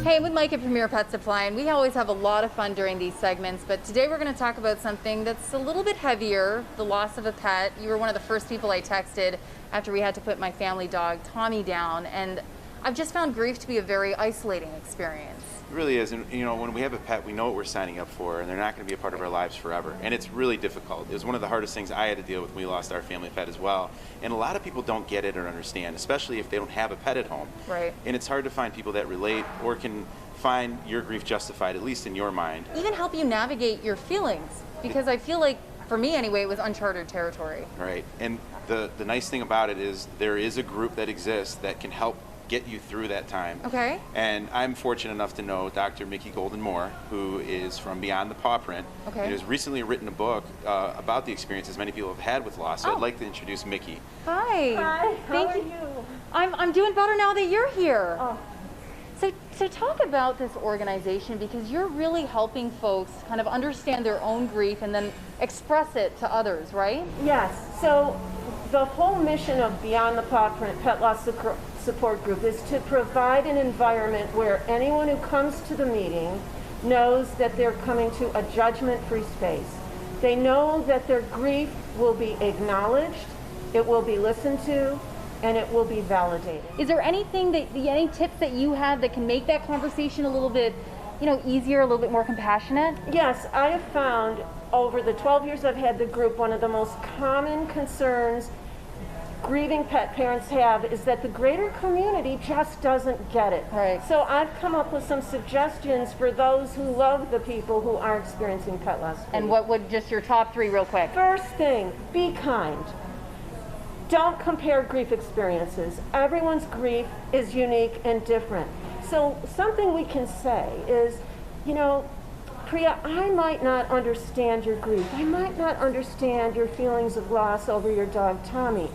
Hey, I'm with Mike at Premier Pet Supply, and we always have a lot of fun during these segments, but today we're going to talk about something that's a little bit heavier, the loss of a pet. You were one of the first people I texted after we had to put my family dog, Tommy, down, and I've just found grief to be a very isolating experience. It really is, and you know, when we have a pet, we know what we're signing up for, and they're not going to be a part of our lives forever, and it's really difficult. It was one of the hardest things I had to deal with when we lost our family pet as well, and a lot of people don't get it or understand, especially if they don't have a pet at home. Right. And it's hard to find people that relate or can find your grief justified, at least in your mind. Even help you navigate your feelings, because I feel like, for me anyway, it was uncharted territory. Right, and the nice thing about it is there is a group that exists that can help get you through that time. Okay. And I'm fortunate enough to know Dr. Mickey Golden Moore, who is from Beyond the Paw Print. Okay. And has recently written a book about the experiences many people have had with loss. So Oh. I'd like to introduce Mickey. Hi. Hi, how Thank are you. you? I'm doing better now that you're here. Oh. So talk about this organization, because you're really helping folks kind of understand their own grief and then express it to others, right? Yes, so the whole mission of Beyond the Paw Print Pet Loss Support Group is to provide an environment where anyone who comes to the meeting knows that they're coming to a judgment-free space. They know that their grief will be acknowledged, it will be listened to, and it will be validated. Is there anything any tips that you have that can make that conversation a little bit, easier, a little bit more compassionate? Yes, I have found over the 12 years I've had the group, one of the most common concerns grieving pet parents have is that the greater community just doesn't get it. Right. So I've come up with some suggestions for those who love the people who are experiencing pet loss. And what would just your top three real quick? First thing, be kind. Don't compare grief experiences. Everyone's grief is unique and different. So something we can say is, Priya, I might not understand your grief. I might not understand your feelings of loss over your dog, Tommy,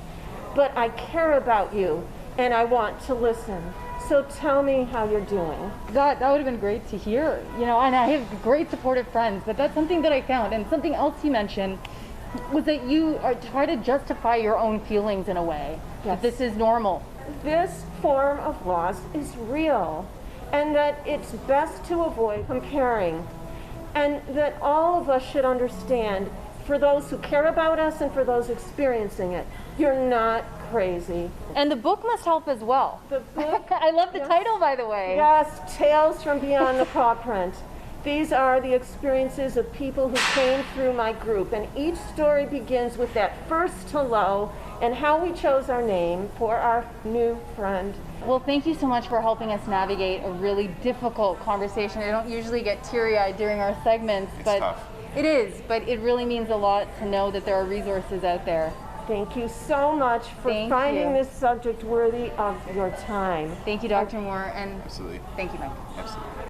but I care about you and I want to listen. So tell me how you're doing. That would have been great to hear, and I have great supportive friends, but that's something that I found. And something else you mentioned was that you try to justify your own feelings in a way. Yes. That this is normal. This form of loss is real, and that it's best to avoid comparing, and that all of us should understand, for those who care about us and for those experiencing it, you're not crazy. And the book must help as well. The book, I love the Yes. title, by the way. yes, Tales from Beyond the Paw Print. These are the experiences of people who came through my group, and each story begins with that first hello and how we chose our name for our new friend. Well, thank you so much for helping us navigate a really difficult conversation. I don't usually get teary-eyed during our segments, It's but tough. it is. But it really means a lot to know that there are resources out there. Thank you so much for Thank finding you. this subject worthy of your time. Thank you, Dr. Moore, and Absolutely. thank you, Mike. Absolutely.